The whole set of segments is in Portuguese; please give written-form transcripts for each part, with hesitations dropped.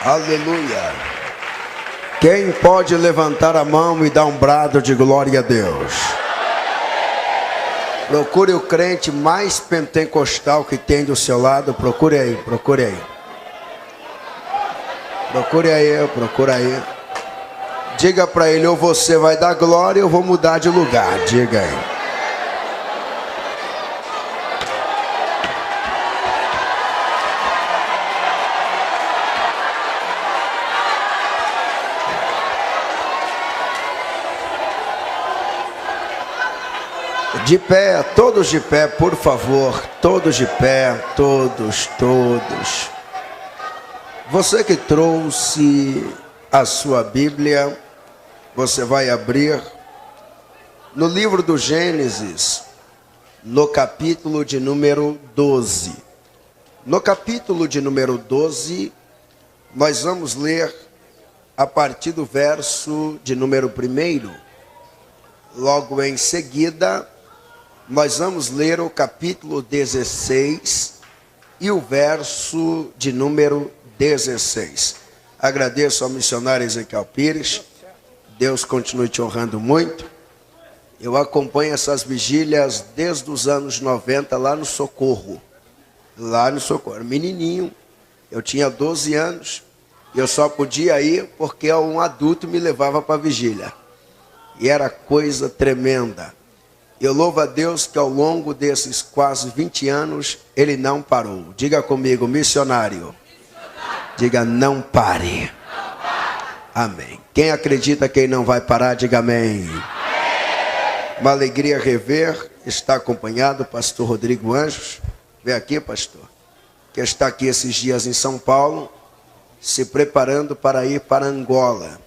Aleluia. Quem pode levantar a mão e dar um brado de glória a Deus? Procure o crente mais pentecostal que tem do seu lado. Procure aí, procure aí. Procure aí, procure aí. Diga para ele, ou você vai dar glória ou eu vou mudar de lugar. Diga aí. De pé, todos de pé, por favor. Todos de pé, todos. Você que trouxe a sua Bíblia, você vai abrir no livro do Gênesis, no capítulo de número 12. No capítulo de número 12, nós vamos ler a partir do verso de número 1. Logo em seguida, nós vamos ler o capítulo 16 e o verso de número 16. Agradeço ao missionário Ezequiel Pires. Deus continue te honrando muito. Eu acompanho essas vigílias desde os anos 90 lá no Socorro. Menininho, eu tinha 12 anos e eu só podia ir porque um adulto me levava para a vigília. E era coisa tremenda. Eu louvo a Deus que ao longo desses quase 20 anos, ele não parou. Diga comigo, missionário. Diga, não pare. Amém. Quem acredita que ele não vai parar, diga amém. Uma alegria rever, está acompanhado o pastor Rodrigo Anjos. Vem aqui, pastor. Que está aqui esses dias em São Paulo, se preparando para ir para Angola.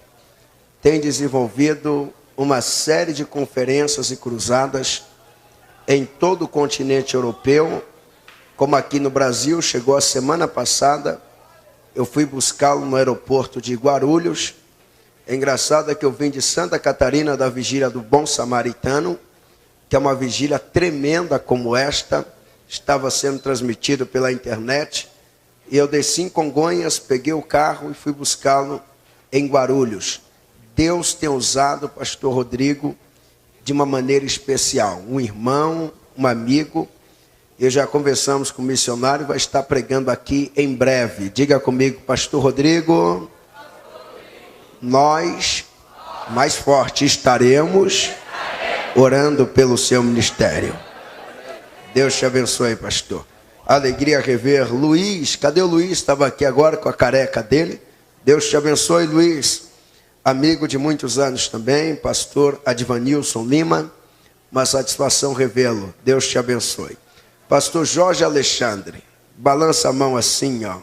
Tem desenvolvido uma série de conferências e cruzadas em todo o continente europeu, como aqui no Brasil. Chegou a semana passada, eu fui buscá-lo no aeroporto de Guarulhos. É engraçado que eu vim de Santa Catarina, da vigília do Bom Samaritano, que é uma vigília tremenda como esta, estava sendo transmitido pela internet, e eu desci em Congonhas, peguei o carro e fui buscá-lo em Guarulhos. Deus tem usado o pastor Rodrigo de uma maneira especial. Um irmão, um amigo. E já conversamos com o missionário, vai estar pregando aqui em breve. Diga comigo, pastor Rodrigo. Nós, mais forte, estaremos orando pelo seu ministério. Deus te abençoe, pastor. Alegria rever Luiz. Cadê o Luiz? Estava aqui agora com a careca dele. Deus te abençoe, Luiz. Amigo de muitos anos também, pastor Advanilson Lima, uma satisfação revê-lo. Deus te abençoe. Pastor Jorge Alexandre, balança a mão assim, ó.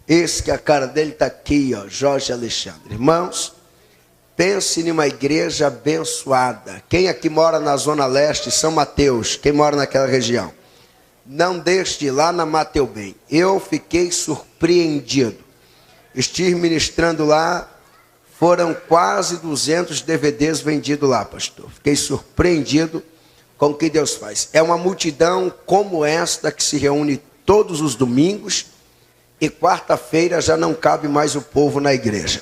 Esse que a cara dele está aqui, ó, Jorge Alexandre. Irmãos, pense numa igreja abençoada. Quem aqui mora na Zona Leste, São Mateus, quem mora naquela região? Não deixe de ir lá na Mateu Bem. Eu fiquei surpreendido. Estive ministrando lá. Foram quase 200 DVDs vendidos lá, pastor. Fiquei surpreendido com o que Deus faz. É uma multidão como esta que se reúne todos os domingos e quarta-feira já não cabe mais o povo na igreja.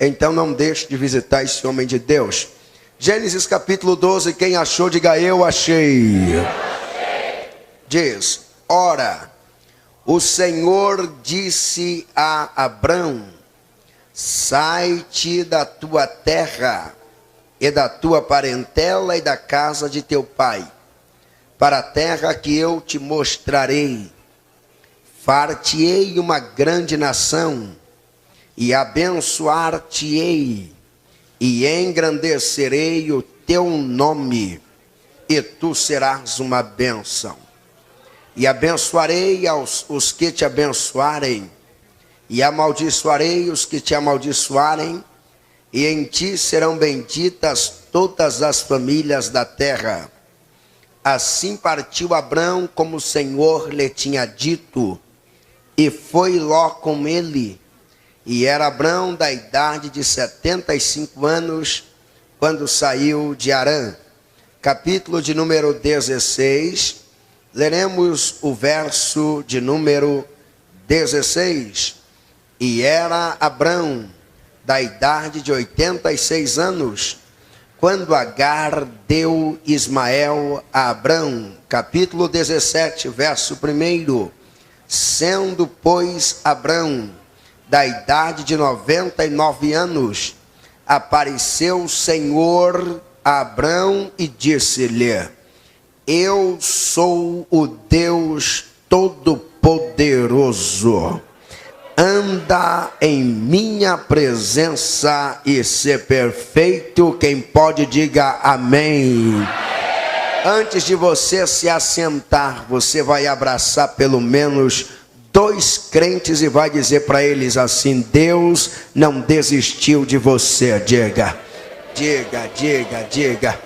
Então não deixe de visitar esse homem de Deus. Gênesis capítulo 12, quem achou, diga eu achei. Diz, ora, o Senhor disse a Abrão, sai-te da tua terra e da tua parentela e da casa de teu pai, para a terra que eu te mostrarei. Far-te-ei uma grande nação, e abençoar-te-ei, e engrandecerei o teu nome, e tu serás uma bênção. E abençoarei os que te abençoarem, e amaldiçoarei os que te amaldiçoarem, e em ti serão benditas todas as famílias da terra. Assim partiu Abrão como o Senhor lhe tinha dito, e foi Ló com ele. E era Abrão da idade de 75 anos, quando saiu de Harã. Capítulo de número 16, leremos o verso de número 16. E era Abrão da idade de 86 anos, quando Agar deu Ismael a Abrão. Capítulo 17, verso 1. Sendo, pois, Abrão da idade de 99 anos, apareceu o Senhor a Abrão e disse-lhe: eu sou o Deus Todo-Poderoso. Anda em minha presença e ser perfeito. Quem pode, diga amém. Antes de você se assentar, você vai abraçar pelo menos 2 crentes e vai dizer para eles assim: Deus não desistiu de você. Diga, diga, diga, diga.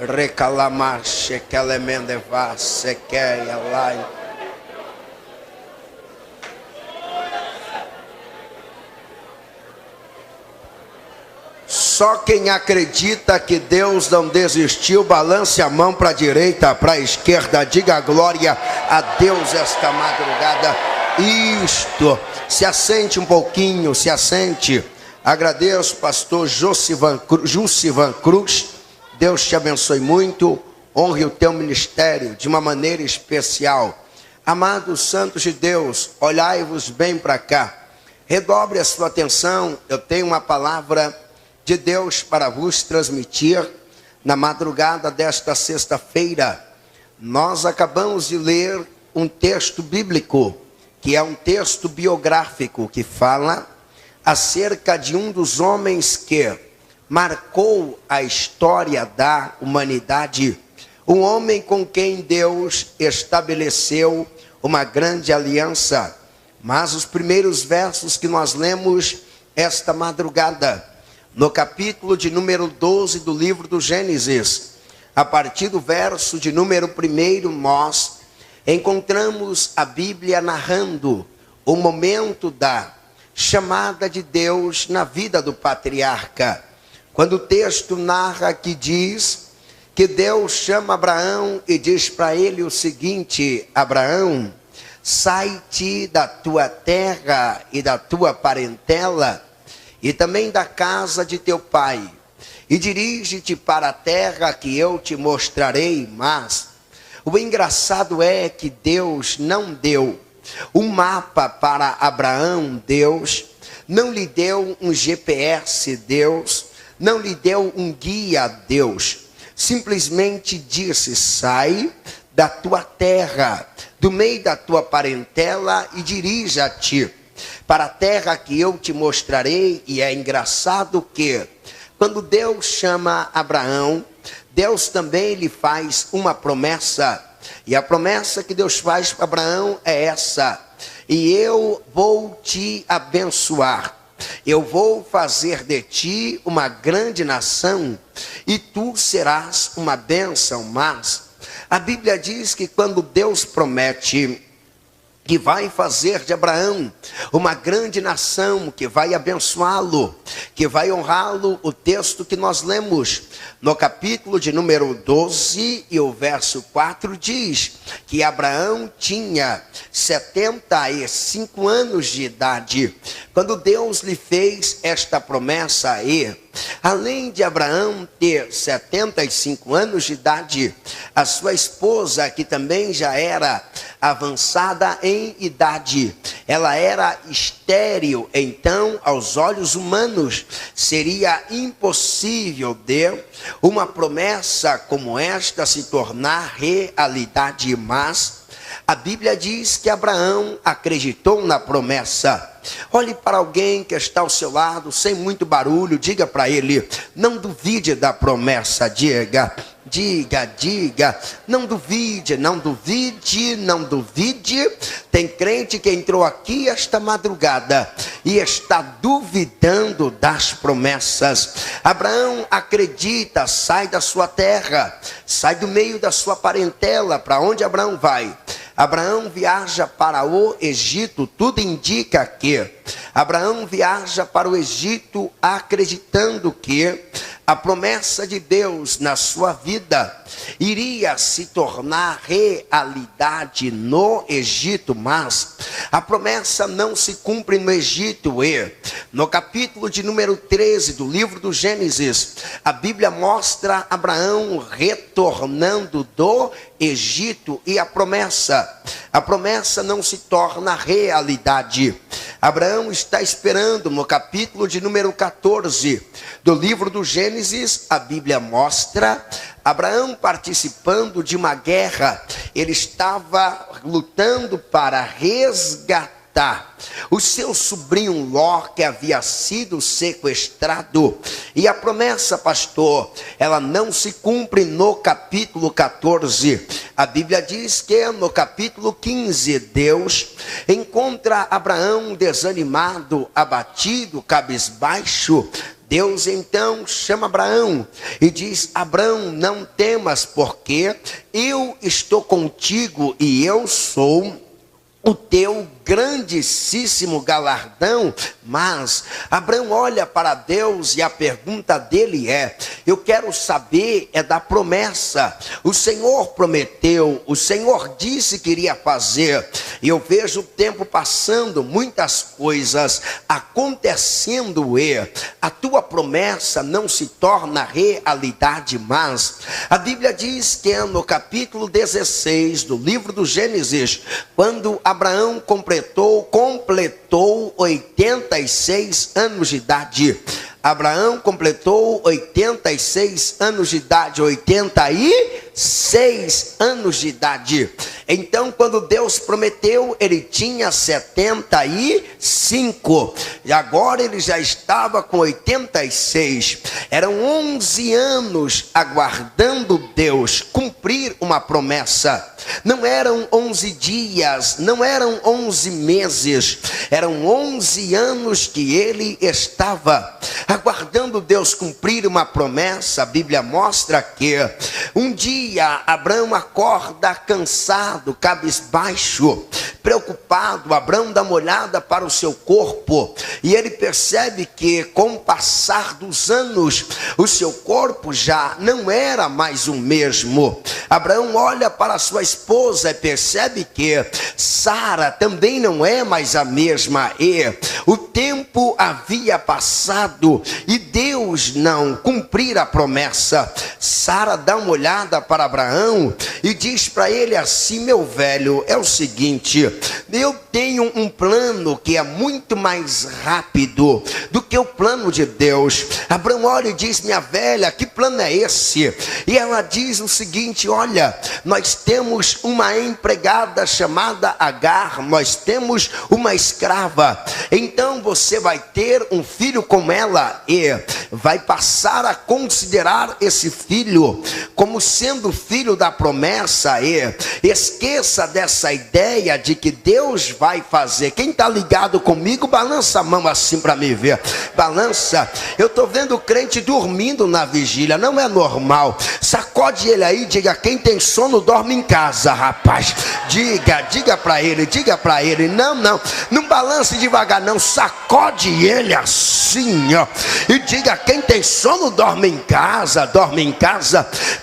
Reclamar, shekelemendeva, sequeia lá. Só quem acredita que Deus não desistiu, balance a mão para a direita, para a esquerda, diga glória a Deus esta madrugada. Isto, se assente um pouquinho, se assente. Agradeço, pastor Jussivan Cruz. Deus te abençoe muito, honre o teu ministério de uma maneira especial. Amados santos de Deus, olhai-vos bem para cá. Redobre a sua atenção, eu tenho uma palavra de Deus para vos transmitir na madrugada desta sexta-feira. Nós acabamos de ler um texto bíblico, que é um texto biográfico, que fala acerca de um dos homens que marcou a história da humanidade, um homem com quem Deus estabeleceu uma grande aliança. Mas os primeiros versos que nós lemos esta madrugada, no capítulo de número 12 do livro do Gênesis, a partir do verso de número 1, nós encontramos a Bíblia narrando o momento da chamada de Deus na vida do patriarca. Quando o texto narra que diz que Deus chama Abraão e diz para ele o seguinte: Abraão, sai-te da tua terra e da tua parentela, e também da casa de teu pai, e dirige-te para a terra que eu te mostrarei. Mas o engraçado é que Deus não deu um mapa para Abraão. Deus não lhe deu um GPS. Deus não lhe deu um guia. Deus simplesmente disse: sai da tua terra, do meio da tua parentela, e dirija-te para a terra que eu te mostrarei. E é engraçado que quando Deus chama Abraão, Deus também lhe faz uma promessa. E a promessa que Deus faz para Abraão é essa: e eu vou te abençoar, eu vou fazer de ti uma grande nação, e tu serás uma bênção. Mas a Bíblia diz que quando Deus promete que vai fazer de Abraão uma grande nação, que vai abençoá-lo, que vai honrá-lo, o texto que nós lemos no capítulo de número 12 e o verso 4 diz que Abraão tinha 75 anos de idade quando Deus lhe fez esta promessa. E além de Abraão ter 75 anos de idade, a sua esposa, que também já era avançada em idade, ela era estéril. Então, aos olhos humanos, seria impossível de uma promessa como esta se tornar realidade. Mas a Bíblia diz que Abraão acreditou na promessa. Olhe para alguém que está ao seu lado, sem muito barulho, diga para ele: não duvide da promessa. Diga, diga, diga, não duvide, não duvide, não duvide. Tem crente que entrou aqui esta madrugada e está duvidando das promessas. Abraão acredita, sai da sua terra, sai do meio da sua parentela. Para onde Abraão vai? Abraão viaja para o Egito. Tudo indica que Abraão viaja para o Egito acreditando que a promessa de Deus na sua vida iria se tornar realidade no Egito, mas a promessa não se cumpre no Egito. E no capítulo de número 13 do livro do Gênesis, a Bíblia mostra Abraão retornando do Egito e a promessa não se torna realidade. Abraão está esperando. No capítulo de número 14 do livro do Gênesis, a Bíblia mostra Abraão participando de uma guerra. Ele estava lutando para resgatar o seu sobrinho Ló, que havia sido sequestrado. E a promessa, pastor, ela não se cumpre no capítulo 14. A Bíblia diz que no capítulo 15, Deus encontra Abraão desanimado, abatido, cabisbaixo. Deus então chama Abraão e diz: Abraão, não temas, porque eu estou contigo e eu sou o teu grandíssimo galardão. Mas Abraão olha para Deus e a pergunta dele é: eu quero saber da promessa. O Senhor prometeu, o Senhor disse que iria fazer, e eu vejo o tempo passando, muitas coisas acontecendo, e a tua promessa não se torna realidade. Mas a Bíblia diz que no capítulo 16 do livro do Gênesis, quando Abraão completou 86 anos de idade. Abraão completou 86 anos de idade, 86 anos de idade. Então, quando Deus prometeu, ele tinha 75, e agora ele já estava com 86. Eram 11 anos aguardando Deus cumprir uma promessa. Não eram 11 dias, não eram 11 meses, eram 11 anos que ele estava aguardando Deus cumprir uma promessa. A Bíblia mostra que um dia Abraão acorda cansado, cabisbaixo, preocupado. Abraão dá uma olhada para o seu corpo e ele percebe que com o passar dos anos o seu corpo já não era mais o mesmo. Abraão olha para a sua esposa e percebe que Sara também não é mais a mesma, e o tempo havia passado e Deus não cumprir a promessa. Sara dá uma olhada para Abraão e diz para ele assim: meu velho, é o seguinte, eu tenho um plano que é muito mais rápido do que o plano de Deus. Abraão olha e diz: minha velha, que plano é esse? E ela diz o seguinte: olha, nós temos uma empregada chamada Agar, nós temos uma escrava, então você vai ter um filho com ela e vai passar a considerar esse filho como sendo filho da promessa. E esqueça dessa ideia de que Deus vai fazer. Quem está ligado comigo, balança a mão assim para me ver. Balança. Eu estou vendo o crente dormindo na vigília, não é normal. Sacode ele aí, diga: quem tem sono dorme em casa, rapaz. Diga para ele, não balance devagar não, sacode ele assim, ó, e diga: quem tem sono dorme em casa,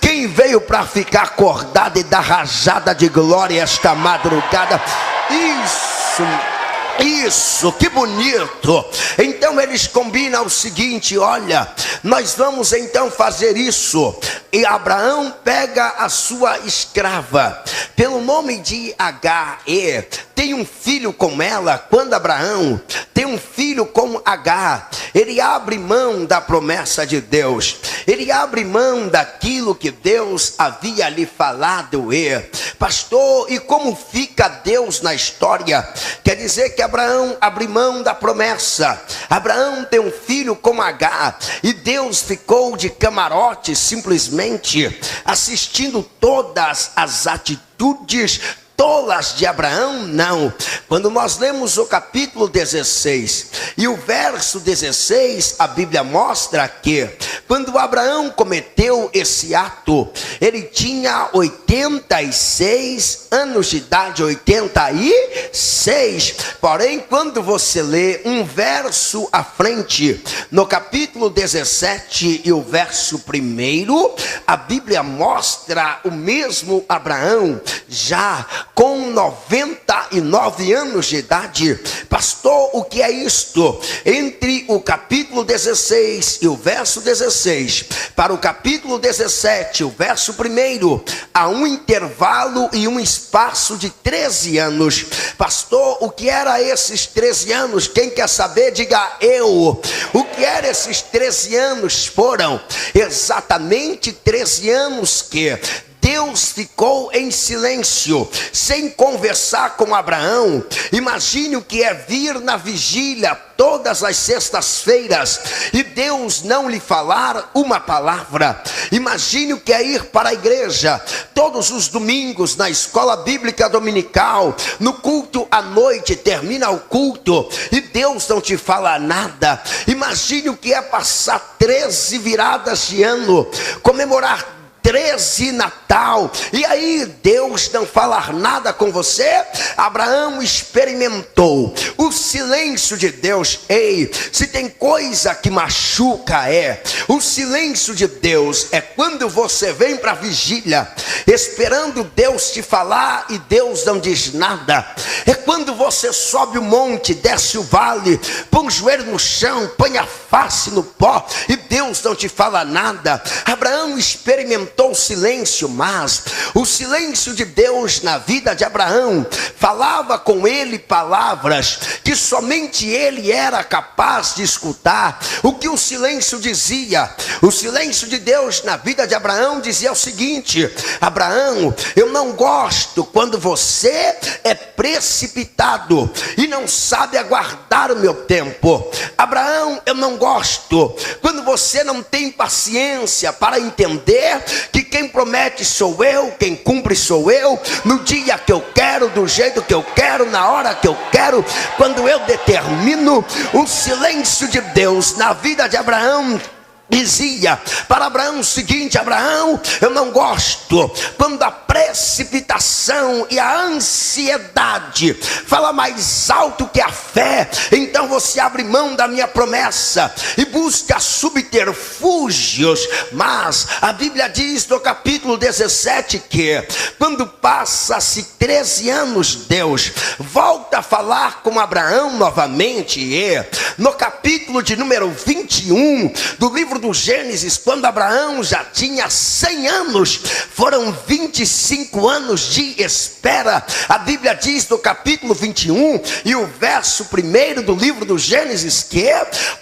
quem veio para ficar acordado e dar rajada de glória esta madrugada, isso, que bonito. Então eles combinam o seguinte: olha, nós vamos então fazer isso. E Abraão pega a sua escrava, pelo nome de Agar, e tem um filho com ela. Quando Abraão tem um filho com Agar, ele abre mão da promessa de Deus, ele abre mão daquilo que Deus havia lhe falado. E pastor, e como fica Deus na história? Quer dizer que Abraão abre mão da promessa. Abraão tem um filho com Agar, e Deus ficou de camarote, simplesmente assistindo todas as atitudes, tolas de Abraão? Não. Quando nós lemos o capítulo 16 e o verso 16, a Bíblia mostra que quando Abraão cometeu esse ato, ele tinha 86 anos de idade, 86. Porém, quando você lê um verso à frente, no capítulo 17 e o verso 1, a Bíblia mostra o mesmo Abraão já com 99 anos de idade. Pastor, o que é isto? Entre o capítulo 16 e o verso 16 para o capítulo 17, o verso 1, há um intervalo e um espaço de 13 anos. Pastor, o que era esses 13 anos? Quem quer saber, diga eu. O que eram esses 13 anos? Foram exatamente 13 anos que Deus ficou em silêncio, sem conversar com Abraão. Imagine o que é vir na vigília todas as sextas-feiras e Deus não lhe falar uma palavra. Imagine o que é ir para a igreja todos os domingos, na escola bíblica dominical, no culto à noite, termina o culto e Deus não te fala nada. Imagine o que é passar 13 viradas de ano, comemorar 13 Natal, e aí Deus não falar nada com você. Abraão experimentou o silêncio de Deus. Ei, se tem coisa que machuca, o silêncio de Deus. É quando você vem para a vigília esperando Deus te falar e Deus não diz nada. É quando você sobe o monte, desce o vale, põe o joelho no chão, põe a face no pó e Deus não te fala nada. Abraão experimentou o silêncio, mas o silêncio de Deus na vida de Abraão falava com ele palavras que somente ele era capaz de escutar. O que o silêncio dizia? O silêncio de Deus na vida de Abraão dizia o seguinte: Abraão, eu não gosto quando você é precipitado e não sabe aguardar o meu tempo. Abraão, eu não gosto quando você não tem paciência para entender que quem promete sou eu, quem cumpre sou eu, no dia que eu quero, do jeito que eu quero, na hora que eu quero, quando eu determino. O silêncio de Deus na vida de Abraão dizia para Abraão o seguinte: Abraão, eu não gosto quando a precipitação e a ansiedade fala mais alto que a fé. Então você abre mão da minha promessa e busca subterfúgios. Mas a Bíblia diz no capítulo 17 que quando passa-se 13 anos, Deus volta a falar com Abraão novamente. E no capítulo de número 21 do livro do Gênesis, quando Abraão já tinha 100 anos, foram 25 anos de espera. A Bíblia diz no capítulo 21 e o verso 1 do livro do Gênesis que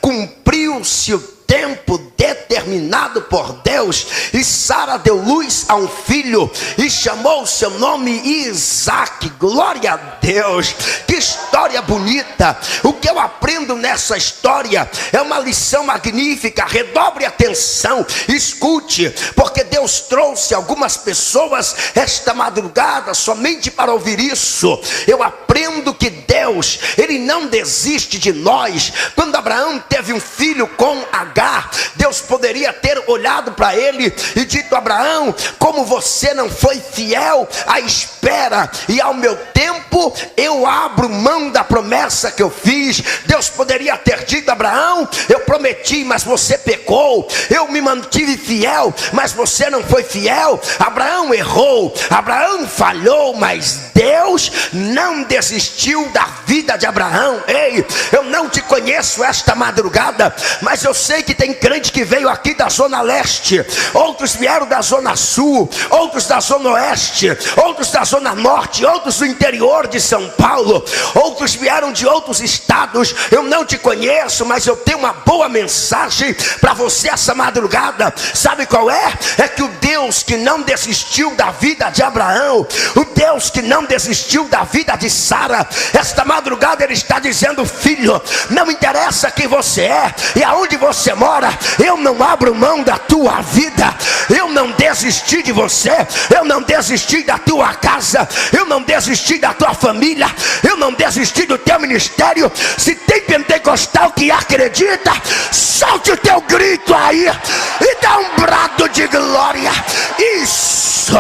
cumpriu-se o tempo determinado por Deus, e Sara deu luz a um filho e chamou seu nome Isaque. Glória a Deus, que história bonita. O que eu aprendo nessa história é uma lição magnífica. Redobre atenção, escute, porque Deus trouxe algumas pessoas esta madrugada somente para ouvir isso. Eu aprendo que Deus, Ele não desiste de nós. Quando Abraão teve um filho com Agar, Deus poderia ter olhado para ele e dito: Abraão, como você não foi fiel à espera e ao meu tempo, eu abro mão da promessa que eu fiz. Deus poderia ter dito: Abraão, eu prometi, mas você pecou. Eu me mantive fiel, mas você não foi fiel. Abraão errou, Abraão falhou, mas Deus não desistiu da vida de Abraão. Ei, eu não te conheço esta madrugada, mas eu sei que tem crente que veio aqui da zona leste, outros vieram da zona sul, outros da zona oeste, outros da zona norte, outros do interior de São Paulo, outros vieram de outros estados. Eu não te conheço, mas eu tenho uma boa mensagem para você essa madrugada. Sabe qual é? É que o Deus que não desistiu da vida de Abraão, o Deus que não desistiu da vida de Sara, esta madrugada Ele está dizendo: filho, não interessa quem você é e aonde você mora, eu não não abro mão da tua vida. Eu não desisti de você. Eu não desisti da tua casa. Eu não desisti da tua família. Eu não desisti do teu ministério. Se tem pentecostal que acredita, solte o teu grito aí e dá um brado de glória. Isso,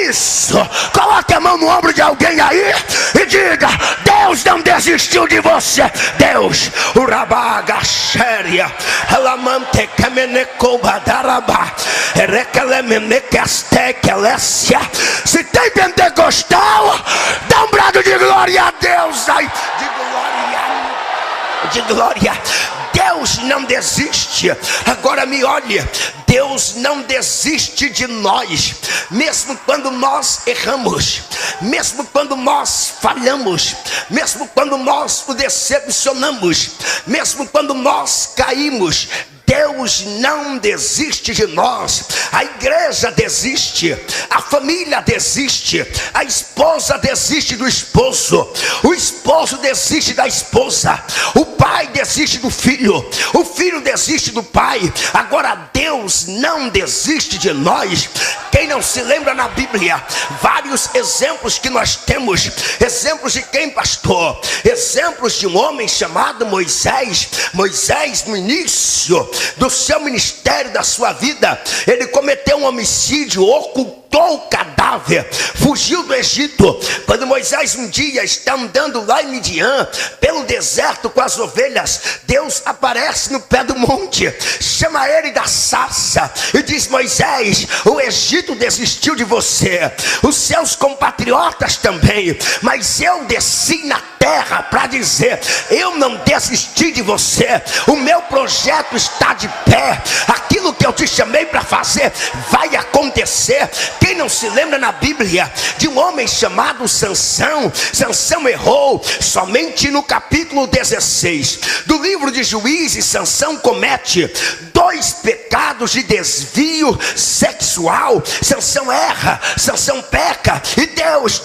isso. Coloque a mão no ombro de alguém aí e diga: Deus não desistiu de você. Deus, o rabaga xéria, ela mante camenecoba daraba, se tem pentecostal, dá um brado de glória a Deus aí, de glória. Deus não desiste. Agora me olhe, Deus não desiste de nós, mesmo quando nós erramos, mesmo quando nós falhamos, mesmo quando nós o decepcionamos, mesmo quando nós caímos. Deus não desiste de nós. A igreja desiste, a família desiste, a esposa desiste do esposo, o esposo desiste da esposa, o pai desiste do filho, o filho desiste do pai. Agora Deus não desiste de nós. Quem não se lembra na Bíblia, vários exemplos que nós temos. Exemplos de quem, pastor? Exemplos de um homem chamado Moisés. Moisés, no início do seu ministério, da sua vida, ele cometeu um homicídio, ocultou o cadáver, fugiu do Egito. Quando Moisés um dia está andando lá em Midian, pelo deserto com as ovelhas, Deus aparece no pé do monte, chama ele da sarça e diz: Moisés, o Egito desistiu de você, os seus compatriotas também, mas eu desci na terra para dizer: eu não desisti de você, o meu projeto está de pé, aquilo que eu te chamei para fazer vai acontecer. Quem não se lembra na Bíblia de um homem chamado Sansão? Sansão errou. Somente no capítulo 16 do livro de Juízes, Sansão comete 2 pecados de desvio sexual. Sansão erra, Sansão peca, e Deus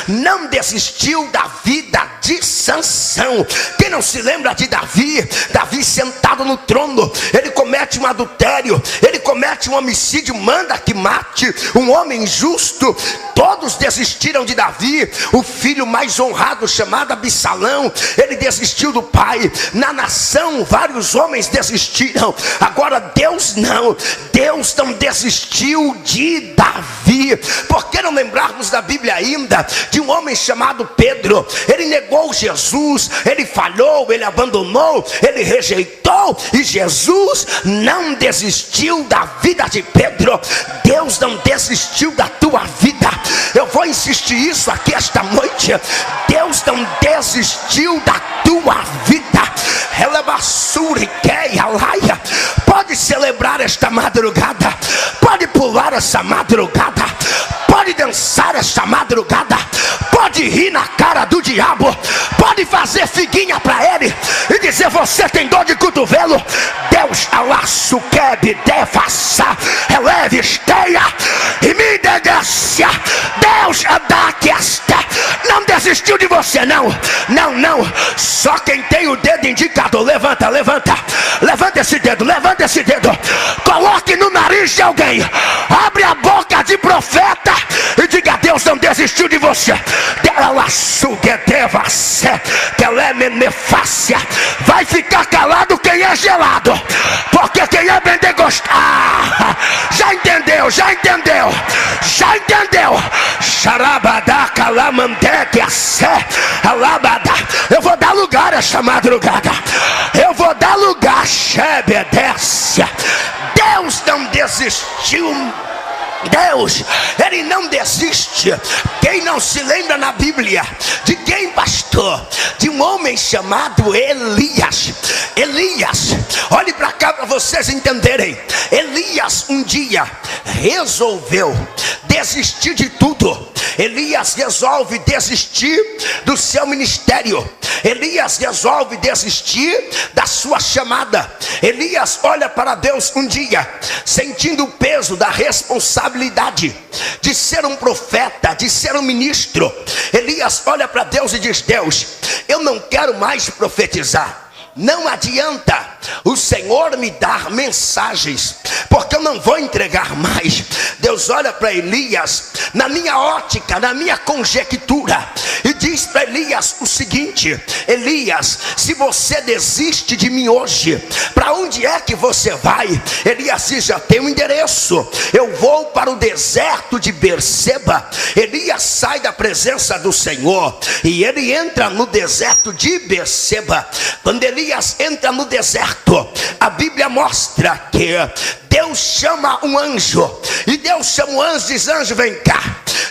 não desistiu da vida de Sansão. Quem não se lembra de Davi? Davi sentado no trono, ele comete um adultério, ele comete um homicídio, manda que mate um homem justo. Todos desistiram de Davi. O filho mais honrado, chamado Absalão, ele desistiu do pai. Na nação vários homens desistiram. Agora Deus não desistiu de Davi. Por que não lembrarmos da Bíblia ainda de um homem chamado Pedro? Ele negou Jesus, ele falhou, ele abandonou, ele rejeitou, e Jesus não desistiu da vida de Pedro. Deus não desistiu da tua vida. Eu vou insistir isso aqui esta noite. Deus não desistiu da tua vida. Pode celebrar esta madrugada, pode pular essa madrugada, pode dançar esta madrugada, pode rir na cara do diabo, pode fazer figuinha para ele e dizer: você tem dor de cotovelo? Deus alaço quebe devassa eleve esteia e me degacia. Deus adaquesta não desistiu de você, não. Só quem tem o dedo indicador, levanta esse dedo, coloque no nariz de alguém, abre a boca de profeta e diga: Deus não desistiu de você. Vai ficar calado quem é gelado, porque quem é pentecostal já entendeu. Eu vou dar lugar esta madrugada, eu vou dar lugar. Deus não desistiu. Deus, ele não desiste. Quem não se lembra na Bíblia de quem, pastor? De um homem chamado Elias. Olhe para cá para vocês entenderem. Elias um dia resolveu desistir de tudo. Elias resolve desistir do seu ministério. Elias resolve desistir da sua chamada. Elias olha para Deus um dia, sentindo o peso da responsabilidade de ser um profeta, de ser um ministro. Elias olha para Deus e diz: Deus, eu não quero mais profetizar. não adianta o Senhor me dar mensagens, porque eu não vou entregar mais. Deus olha para Elias, na minha ótica, na minha conjectura, e diz para Elias o seguinte: Elias, se você desiste de mim hoje, para onde é que você vai? Elias diz: já tem um endereço, eu vou para o deserto de Berseba. Elias sai da presença do Senhor e ele entra no deserto de Berseba. Quando Elias entra no deserto, a Bíblia mostra que Deus chama um anjo, e Deus chama o anjo e diz: anjo, vem cá.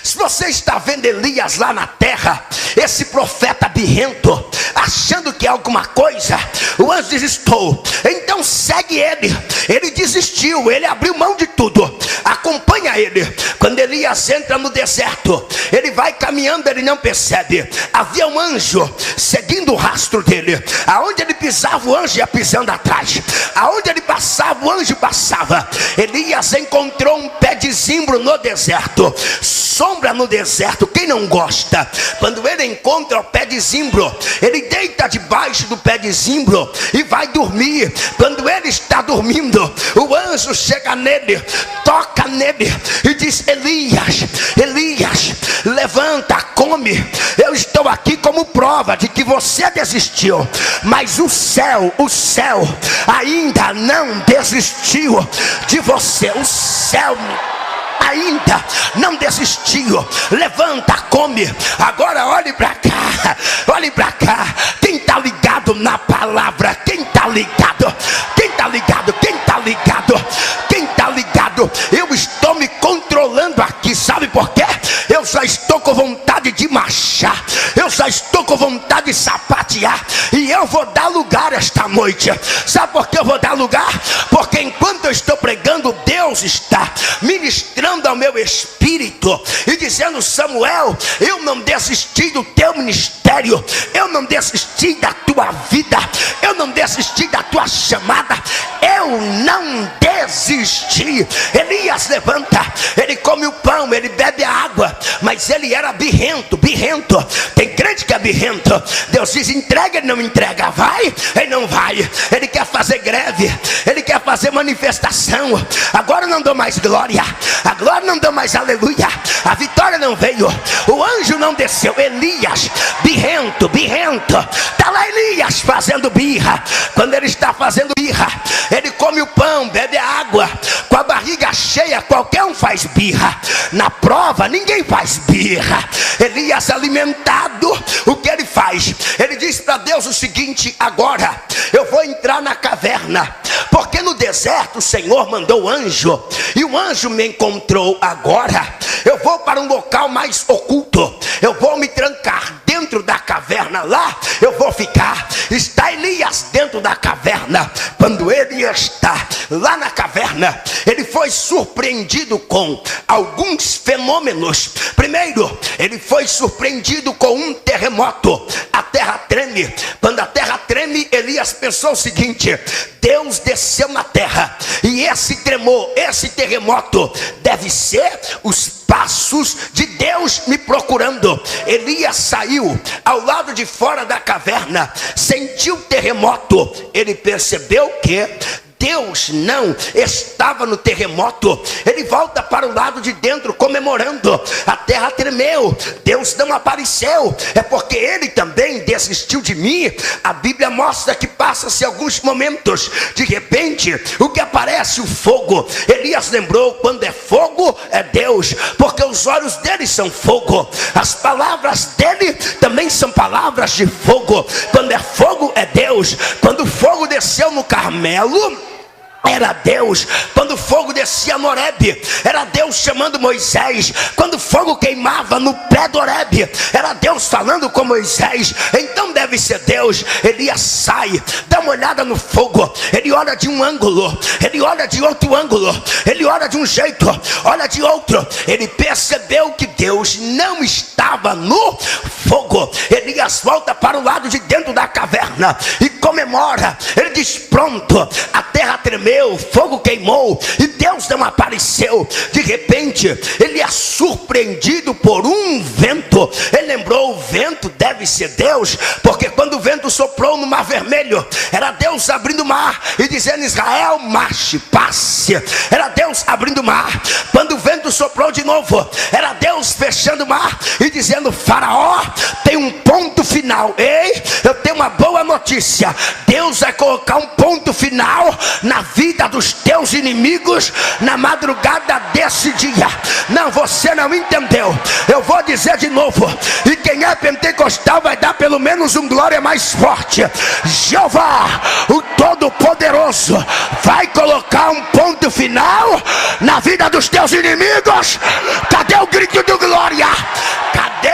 Se você está vendo Elias lá na terra, esse profeta birrento, achando que é alguma coisa, o anjo diz: estou. Então segue ele. Ele desistiu, ele abriu mão de tudo, acompanha ele. Quando Elias entra no deserto, ele vai caminhando, ele não percebe, havia um anjo seguindo o rastro dele. Aonde ele pisava, o anjo ia pisando atrás, aonde ele passava, o anjo passava. Elias encontrou um pé de zimbro no deserto, sombra no deserto, quem não gosta? Quando ele encontra o pé de zimbro, ele deita debaixo do pé de zimbro e vai dormir. Quando ele está dormindo, o anjo chega nele, toca nele e diz: Elias, Elias, levanta, come. Eu estou aqui como prova de que você desistiu, mas o céu ainda não desistiu de você. O céu ainda não desistiu. Levanta, come. Agora olhe para cá, olhe para cá. Quem está ligado na palavra? Quem está ligado? Quem está ligado? Quem está ligado? Quem está ligado? Eu estou me controlando aqui, sabe por quê? Eu já estou com vontade de marchar, eu já estou com vontade de sapatear, e eu vou dar lugar esta noite. Sabe por que eu vou dar lugar? Porque enquanto eu estou pregando, Deus está ministrando ao meu espírito e dizendo: Samuel, eu não desisti do teu ministério, eu não desisti da tua vida, eu não desisti da tua chamada, eu não desisti. Elias levanta, ele come o pão, ele bebe a água, mas ele era birrento. Tem crente que é birrento. Deus diz: entrega, ele não entrega. Vai, ele não vai. Ele quer fazer greve, ele quer fazer manifestação. Agora não dou mais glória, agora não dou mais aleluia, a vitória não veio, o anjo não desceu. Elias, birrento, está lá Elias fazendo birra. Quando ele está fazendo birra, ele come o pão, bebe a água. Com a barriga cheia, qualquer um faz birra. Na prova, ninguém faz birra. Elias alimentado, o que ele faz? Ele diz para Deus o seguinte: agora eu vou entrar na caverna, porque no deserto o Senhor mandou o anjo, e o anjo me encontrou. Agora eu vou para um local mais oculto, eu vou me trancar dentro da caverna, lá eu vou ficar. Está Elias dentro da caverna. Quando ele está lá na caverna, ele foi surpreendido com alguns fenômenos. Primeiro, ele foi surpreendido com um terremoto. A terra treme. Quando a terra treme, Elias pensou o seguinte: Deus desceu na terra, e esse tremor, esse terremoto deve ser os passos de Deus me procurando. Elias saiu ao lado de fora da caverna, sentiu o terremoto, ele percebeu que Deus não estava no terremoto. Ele volta para o lado de dentro comemorando. A terra tremeu, Deus não apareceu, é porque ele também desistiu de mim. A Bíblia mostra que passa-se alguns momentos, de repente o que aparece? O fogo. Elias lembrou: quando é fogo é Deus, porque os olhos dele são fogo, as palavras dele também são palavras de fogo. Quando é fogo é Deus. Quando o fogo desceu no Carmelo, era Deus. Quando o fogo descia no Horebe, era Deus chamando Moisés. Quando o fogo queimava no pé do Horebe, era Deus falando com Moisés. Então deve ser Deus. Elias sai, dá uma olhada no fogo. Ele olha de um ângulo, ele olha de outro ângulo, ele olha de um jeito, olha de outro. Ele percebeu que Deus não estava no fogo. Elias volta para o lado de dentro da caverna e comemora. Ele diz: pronto, a terra terra tremeu, o fogo queimou e Deus não apareceu. De repente ele é surpreendido por um vento. Ele lembrou: o vento deve ser Deus, porque quando o vento soprou no mar vermelho, era Deus abrindo o mar e dizendo: Israel, marche, passe. Era Deus abrindo o mar. Quando o vento soprou de novo, era Deus fechando o mar e dizendo: Faraó, tem um ponto final. Ei, eu tenho uma boa notícia: Deus vai colocar um ponto final na vida dos teus inimigos na madrugada desse dia. Não, você não entendeu. Eu vou dizer de novo, e quem é pentecostal vai dar pelo menos um glória mais forte. Jeová, o Todo-Poderoso, vai colocar um ponto final na vida dos teus inimigos. Cadê o grito do glória? Cadê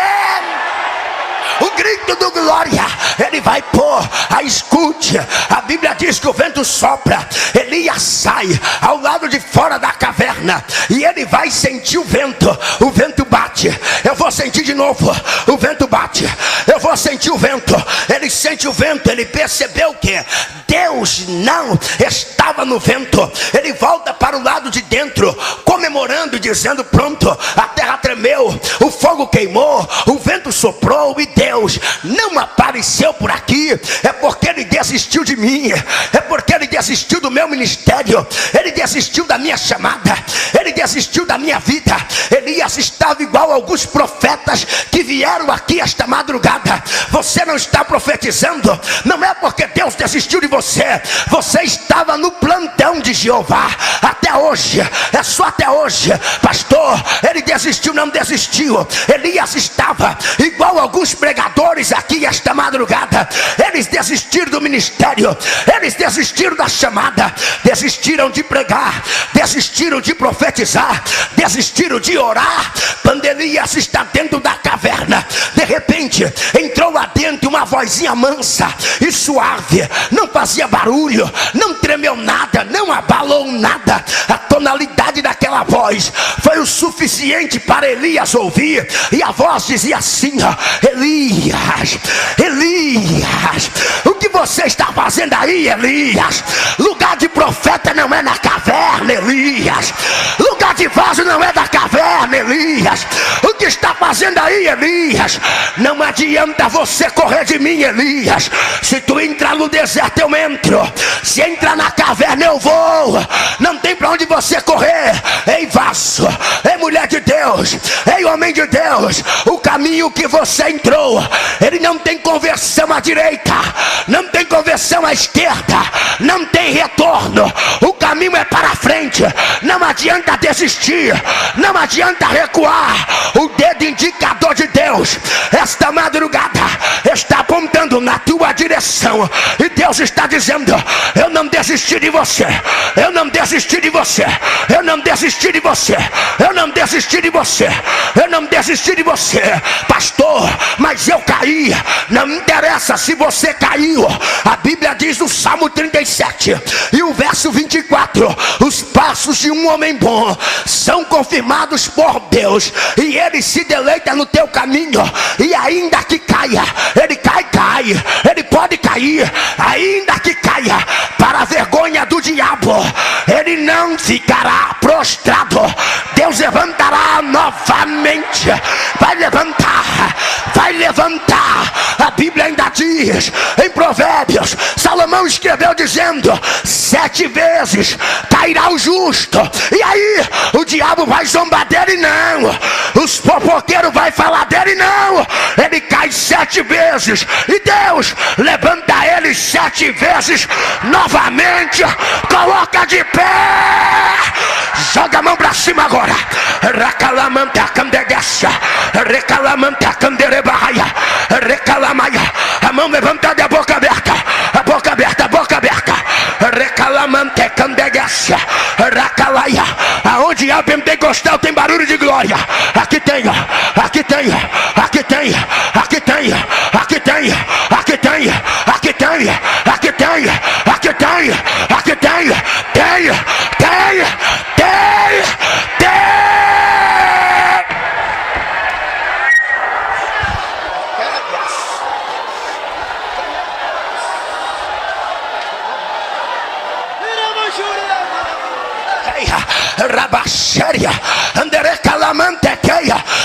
o grito do glória? Ele vai pôr, escute, a Bíblia diz que o vento sopra, Elias sai ao lado de fora da caverna e ele vai sentir o vento bate. Eu vou sentir de novo, o vento bate. Eu vou sentir o vento. Ele sente o vento, ele percebeu que Deus não estava no vento. Ele volta para o lado de dentro, comemorando e dizendo: pronto, a terra tremeu, o fogo queimou, o vento soprou e Deus não apareceu por aqui. É porque ele desistiu de mim, é porque ele desistiu do meu ministério, ele desistiu da minha chamada, ele desistiu da minha vida. Elias estava igual a alguns profetas que vieram aqui esta madrugada. Você não está profetizando, não é porque Deus desistiu de você. Você estava no plantão de Jeová até hoje. É só até hoje. Pastor, ele desistiu? Não desistiu. Elias estava igual a alguns pregadores aqui esta madrugada. Eles desistiram do ministério, eles desistiram da chamada, desistiram de pregar, desistiram de profetizar, desistiram de orar. Quando Elias está dentro da caverna, de repente entrou lá dentro uma vozinha mansa e suave, não fazia barulho, não tremeu nada, não abalou nada. A tonalidade daquela voz foi o suficiente para Elias ouvir, e a voz dizia assim: Elias, Elias, o que você está fazendo aí, Elias? Lugar de profeta não é na caverna, Elias. Lugar de vaso não é da caverna, Elias. O que está fazendo aí, Elias? Não adianta você correr de mim, Elias. Se tu entrar no deserto, eu entro. Se entrar na caverna, eu vou. Não tem para onde você correr. Ei, vaso, ei, mulher de Deus, ei, homem de Deus, o caminho que você entrou, ele não tem conversão à direita, não tem conversão à esquerda, não tem retorno. O caminho é para frente. Não adianta desistir, não adianta recuar. O dedo indicador de Deus esta madrugada está apontando na tua direção, e Deus está dizendo: eu não desisti de você, eu não desisti de você, eu não desisti de você, eu não desisti de você, eu não desisti de você. Pastor, mas eu caí. Não interessa se você caiu. A Bíblia diz no Salmo 37 e o verso 24: os passos de um homem bom são confirmados por Deus, e ele se deleita no teu caminho. E ainda que caia, ele cai, ele pode cair, ainda que caia, para a vergonha do diabo, ele não ficará prostrado. Deus levantará novamente, vai levantar, vai levantar. A Bíblia ainda diz em Provérbios, Salomão escreveu dizendo: 7 vezes cairá o justo. E aí o diabo vai zombar dele? Não. Os fofoqueiros vai falar dele? Não. Ele cai 7 vezes e Deus levanta ele 7 vezes novamente. Coloca de pé, joga a mão para cima agora. Recalamante a candeguecha, recalamante a canderebaia, recalamaia. A mão levantada e a boca aberta, a boca aberta, a boca aberta. Recalamante candeguecha, racalaia. Aonde há pentecostal tem barulho de glória. Aqui tem, aqui tem, aqui tem, aqui tem, aqui tem, aqui tem, aqui tem, aqui tem, aqui tem, aqui tem, tem, tem, tem, tem.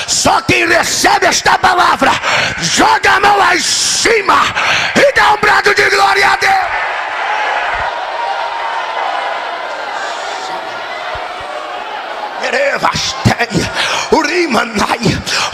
Só quem recebe esta palavra joga a mão lá em cima e dá um brado de glória a Deus.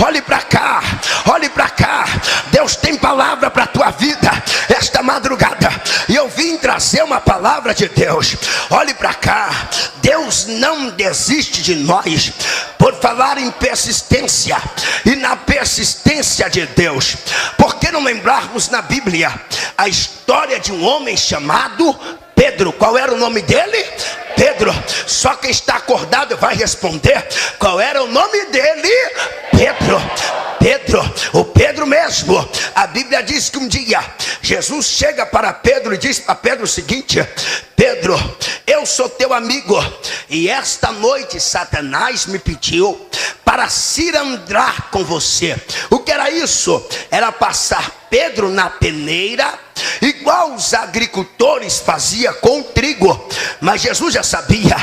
Olhe para cá, olhe para cá. Deus tem palavra para a tua vida esta madrugada, e eu vim trazer uma palavra de Deus. Olhe para cá. Deus não desiste de nós. Por falar em persistência e na persistência de Deus, por que não lembrarmos na Bíblia a história de um homem chamado Pedro? Qual era o nome dele? Pedro. Só quem está acordado vai responder. Qual era o nome dele? Pedro. Pedro, o Pedro mesmo. A Bíblia diz que um dia Jesus chega para Pedro e diz para Pedro o seguinte: Pedro, eu sou teu amigo, e esta noite Satanás me pediu para cirandar com você. O que era isso? Era passar Pedro na peneira, igual os agricultores faziam com o trigo. Mas Jesus já sabia,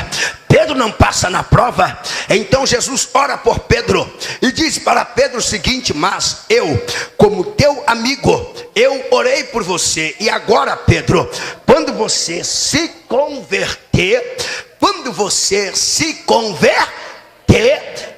Pedro não passa na prova. Então Jesus ora por Pedro e diz para Pedro o seguinte: mas eu, como teu amigo, eu orei por você. E agora, Pedro, quando você se converter,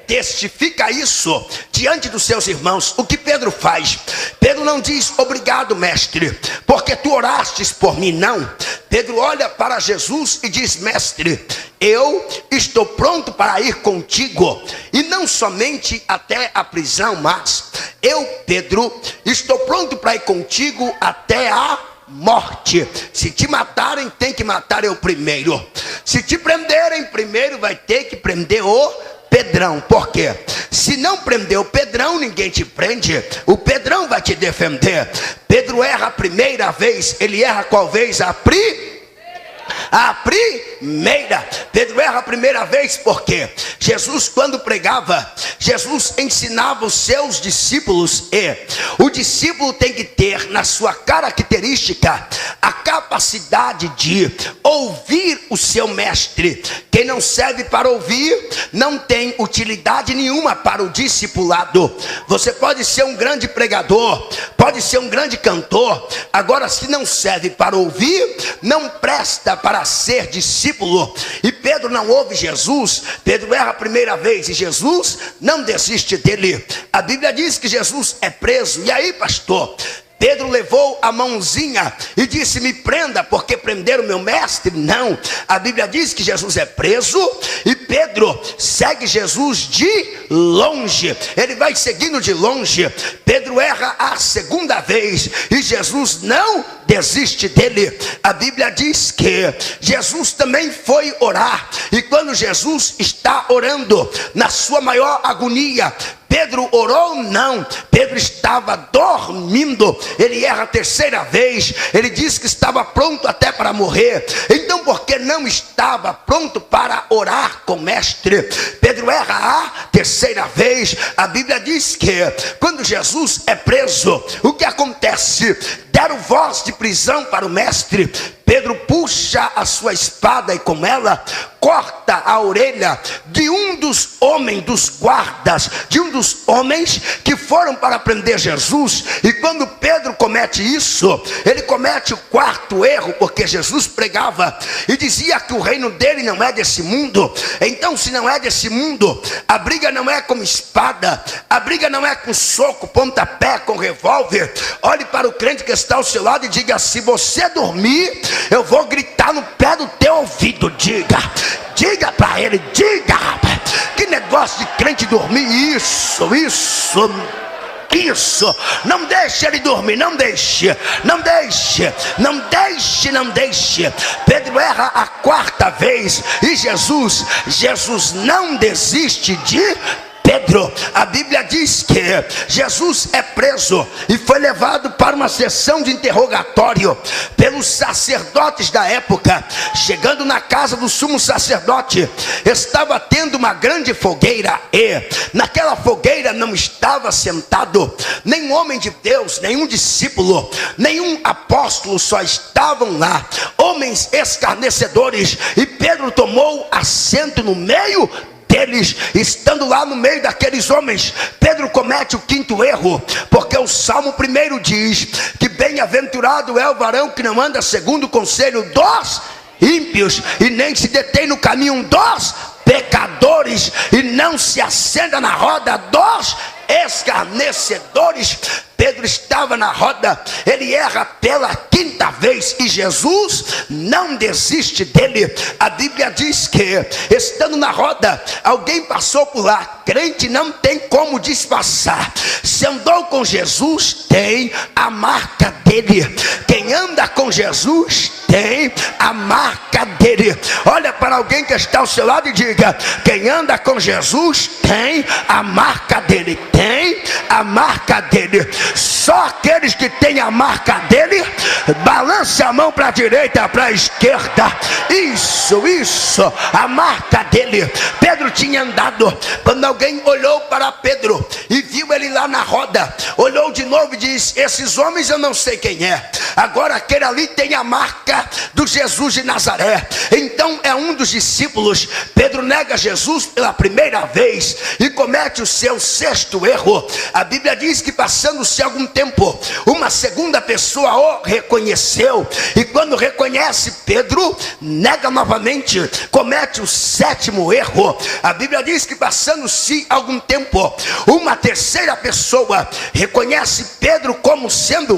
testifica isso diante dos seus irmãos. O que Pedro faz? Pedro não diz obrigado, mestre, porque tu orastes por mim. Não. Pedro olha para Jesus e diz: mestre, eu estou pronto para ir contigo, e não somente até a prisão, mas eu, Pedro, estou pronto para ir contigo até a morte. Se te matarem, tem que matar eu primeiro. Se te prenderem primeiro, vai ter que prender o Pedrão. Por quê? Se não prender o Pedrão, ninguém te prende. O Pedrão vai te defender. Pedro erra a primeira vez. Ele erra qual vez? A primeira. Pedro erra a primeira vez porque Jesus, quando pregava, Jesus ensinava os seus discípulos, e o discípulo tem que ter na sua característica a capacidade de ouvir o seu mestre. Quem não serve para ouvir não tem utilidade nenhuma para o discipulado. Você pode ser um grande pregador, pode ser um grande cantor, agora se não serve para ouvir, não presta para ser discípulo. E Pedro não ouve Jesus. Pedro erra a primeira vez e Jesus não desiste dele. A Bíblia diz que Jesus é preso. E aí, pastor? Pedro levou a mãozinha e disse: me prenda, porque prenderam meu mestre. Não, a Bíblia diz que Jesus é preso, e Pedro segue Jesus de longe. Ele vai seguindo de longe. Pedro erra a segunda vez e Jesus não desiste dele. A Bíblia diz que Jesus também foi orar, e quando Jesus está orando na sua maior agonia, Pedro orou? Não, Pedro estava dormindo. Ele erra a terceira vez. Ele diz que estava pronto até para morrer. Então, porque não estava pronto para orar com o mestre, Pedro erra a terceira vez. A Bíblia diz que quando Jesus é preso, o que acontece? Deram voz de prisão para o mestre. Pedro puxa a sua espada e com ela corta a orelha de um dos homens, dos guardas, de um dos homens que foram para prender Jesus. E quando Pedro comete isso, ele comete o quarto erro, porque Jesus pregava e dizia que o reino dele não é desse mundo. Então, se não é desse mundo, a briga não é com espada, a briga não é com soco, pontapé, com revólver. Olhe para o crente que está ao seu lado e diga: se você dormir, eu vou gritar no pé do teu ouvido. Diga para ele, diga. Que negócio de crente dormir. Isso. Não deixe ele dormir, não deixe. Pedro erra a quarta vez e Jesus não desiste de Pedro. Pedro, a Bíblia diz que Jesus é preso e foi levado para uma sessão de interrogatório pelos sacerdotes da época. Chegando na casa do sumo sacerdote, estava tendo uma grande fogueira, e naquela fogueira não estava sentado nenhum homem de Deus, nenhum discípulo, nenhum apóstolo, só estavam lá homens escarnecedores, e Pedro tomou assento no meio deles. Estando lá no meio daqueles homens, Pedro comete o quinto erro, porque o Salmo 1 diz que bem-aventurado é o varão que não anda segundo o conselho dos ímpios, e nem se detém no caminho dos pecadores, e não se assenta na roda dos escarnecedores. Pedro estava na roda, ele erra pela quinta vez, e Jesus não desiste dele. A Bíblia diz que, estando na roda, alguém passou por lá. Crente não tem como disfarçar. Se andou com Jesus, tem a marca dele. Quem anda com Jesus tem a marca dele. Olha para alguém que está ao seu lado e diga: quem anda com Jesus tem a marca dele. Tem a marca dele. Só aqueles que têm a marca dele, balance a mão para a direita, para a esquerda. Isso, a marca dele. Pedro tinha andado, quando alguém olhou para Pedro e viu ele lá na roda, olhou de novo e disse: esses homens eu não sei quem é, agora aquele ali tem a marca do Jesus de Nazaré. Então é um dos discípulos. Pedro nega Jesus pela primeira vez e comete o seu sexto erro. A Bíblia diz que, passando-se algum tempo, uma segunda pessoa o reconheceu, e quando reconhece Pedro, nega novamente, comete o sétimo erro. A Bíblia diz que, passando-se algum tempo, uma terceira pessoa reconhece Pedro como sendo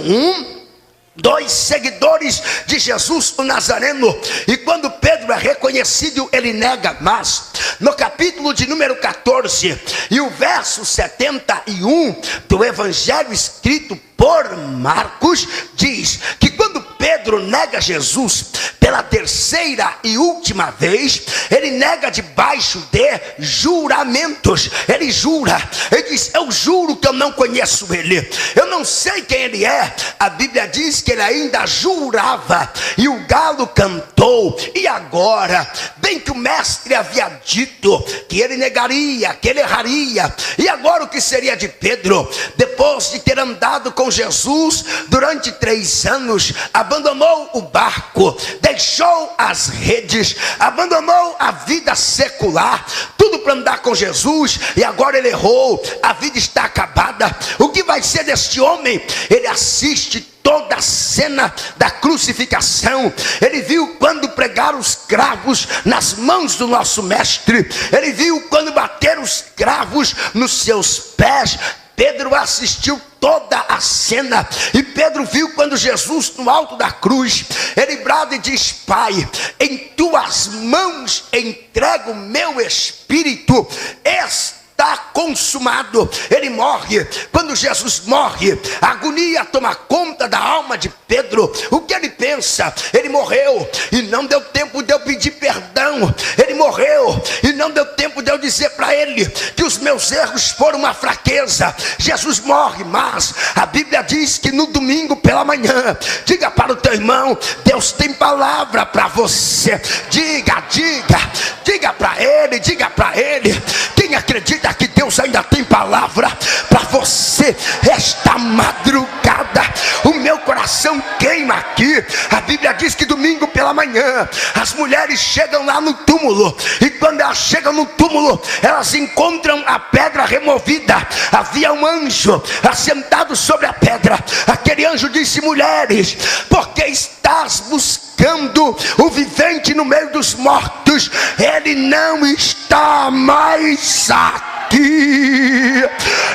dois seguidores de Jesus o Nazareno, e quando Pedro é reconhecido, ele nega. Mas no capítulo de número 14 e o verso 71 do evangelho escrito por Marcos, diz que quando Pedro nega Jesus pela terceira e última vez, ele nega debaixo de juramentos. Ele jura, ele diz: eu juro que eu não conheço ele, eu não sei quem ele é. A Bíblia diz que ele ainda jurava, e o galo cantou. E agora, bem que o mestre havia dito que ele negaria, que ele erraria, e agora o que seria de Pedro? Depois de ter andado com Jesus durante 3 anos, abandonou o barco, deixou as redes, abandonou a vida secular, tudo para andar com Jesus, e agora ele errou, a vida está acabada. O que vai ser deste homem? Ele assiste toda a cena da crucificação. Ele viu quando pregaram os cravos nas mãos do nosso mestre, ele viu quando bateram os cravos nos seus pés. Pedro assistiu toda a cena, e Pedro viu quando Jesus, no alto da cruz, ele brada e diz: Pai, em tuas mãos entrego o meu espírito. Está consumado. Ele morre. Quando Jesus morre, a agonia toma conta da alma de Pedro. O que ele pensa? Ele morreu e não deu tempo de eu pedir perdão. Ele morreu e não deu tempo de eu dizer para ele que os meus erros foram uma fraqueza. Jesus morre, mas a Bíblia diz que no domingo pela manhã, diga para o teu irmão: Deus tem palavra para você. Diga para ele, diga para ele. Quem acredita que Deus ainda tem palavra para você esta madrugada? O meu coração queima aqui. A Bíblia diz que domingo pela manhã as mulheres chegam lá no túmulo, e quando elas chegam no túmulo, elas encontram a pedra removida. Havia um anjo assentado sobre a pedra. Aquele anjo disse: mulheres, por que estás buscando o vivente no meio dos mortos? Ele não está mais aqui,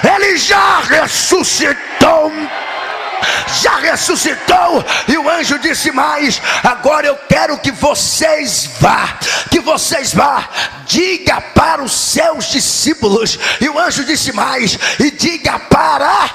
ele já ressuscitou. E o anjo disse mais: agora eu quero que vocês vá, diga para os seus discípulos. E o anjo disse mais: e diga para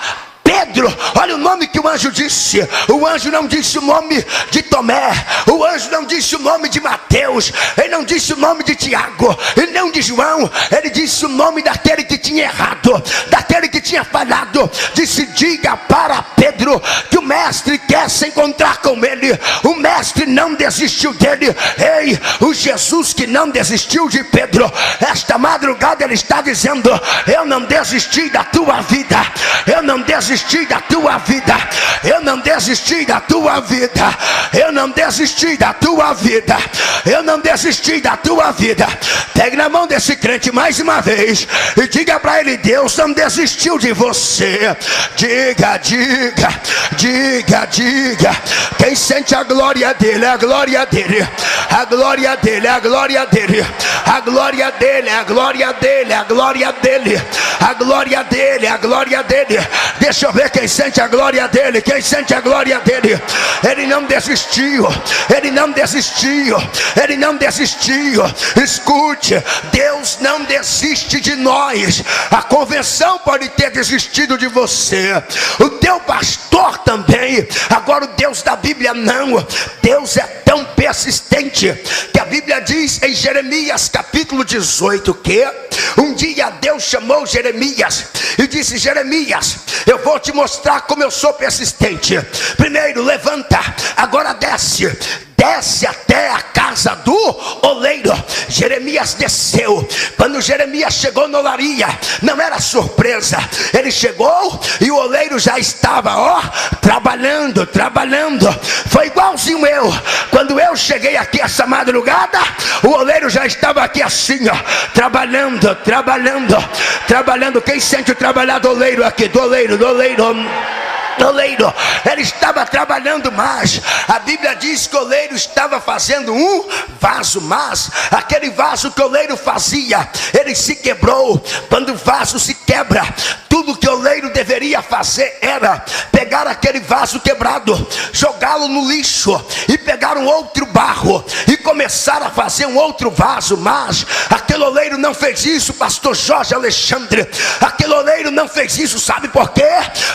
Pedro, olha o nome que o anjo disse. O anjo não disse o nome de Tomé, o anjo não disse o nome de Mateus, ele não disse o nome de Tiago, ele não de João, ele disse o nome daquele que tinha errado, daquele que tinha falhado. Disse: diga para Pedro que o mestre quer se encontrar com ele, o mestre não desistiu dele. Ei, o Jesus que não desistiu de Pedro, esta madrugada ele está dizendo: eu não desisti da tua vida, eu não desisti da tua vida, eu não desisti da tua vida, eu não desisti da tua vida, eu não desisti da tua vida. Pegue na mão desse crente mais uma vez e diga para ele: Deus não desistiu de você. Diga, diga, diga, diga. Quem sente a glória dele, a glória dele, a glória dele, a glória dele, a glória dele, a glória dele, a glória dele, a glória dele, a glória dele. Deixa eu ver quem sente a glória dele, quem sente a glória dele. Ele não desistiu, ele não desistiu, ele não desistiu. Escute, Deus não desiste de nós. A convenção pode ter desistido de você, o teu pastor também. Agora o Deus da Bíblia não. Deus é tão persistente que a Bíblia diz em Jeremias capítulo 18 que um dia Deus chamou Jeremias e disse: Jeremias, eu vou te mostrar como eu sou persistente. Primeiro levanta, agora desce até a casa do oleiro. Jeremias desceu. Quando Jeremias chegou na olaria, não era surpresa. Ele chegou e o oleiro já estava trabalhando. Foi igualzinho eu. Quando eu cheguei aqui essa madrugada, o oleiro já estava aqui assim, trabalhando. Quem sente o trabalhar do oleiro aqui? Do oleiro. Ele estava trabalhando mais. A Bíblia diz que o oleiro estava fazendo um vaso, mas aquele vaso que o oleiro fazia, ele se quebrou. Quando o vaso se quebra, tudo que o oleiro deveria fazer era pegar aquele vaso quebrado, jogá-lo no lixo e pegar um outro barro e começar a fazer um outro vaso. Mas aquele oleiro não fez isso, pastor Jorge Alexandre. Aquele oleiro não fez isso, sabe por quê?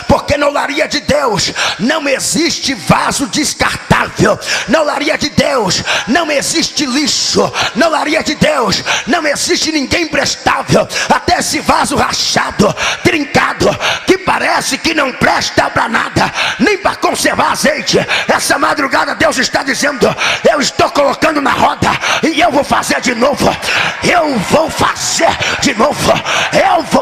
Porque na olaria de Deus não existe vaso descartável. Na olaria de Deus não existe lixo. Na olaria de Deus não existe ninguém prestável. Até esse vaso rachado, trincado, que parece que não presta para nada, nem para conservar azeite. Essa madrugada Deus está dizendo: eu estou colocando na roda e eu vou fazer de novo. Eu vou fazer de novo. Eu vou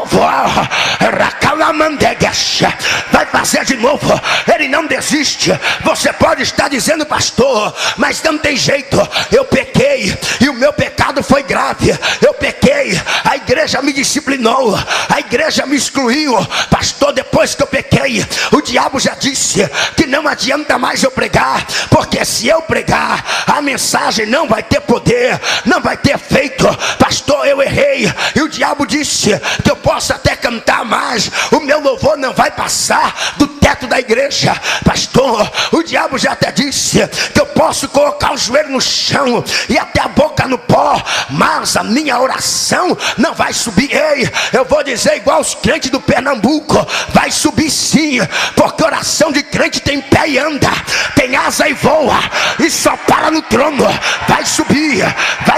vai fazer de novo. Ele não desiste. Você pode estar dizendo: pastor, mas não tem jeito, eu pequei e o meu pecado foi grave, eu pequei, a igreja me disciplinou, a igreja me excluiu. Pastor, depois que eu pequei, o diabo já disse que não adianta mais eu pregar, porque se eu pregar, a mensagem não vai ter poder, não vai ter efeito. Pastor, eu errei, e o diabo disse que eu posso até cantar, mas o meu louvor não vai passar do teto da igreja. Pastor, o diabo já até disse que eu posso colocar o joelho no chão e até a boca no pó, mas a minha oração não vai subir. Ei, eu vou dizer igual os crentes do Pernambuco: vai subir sim, porque oração de crente tem pé e anda, tem asa e voa, e só para no trono. Vai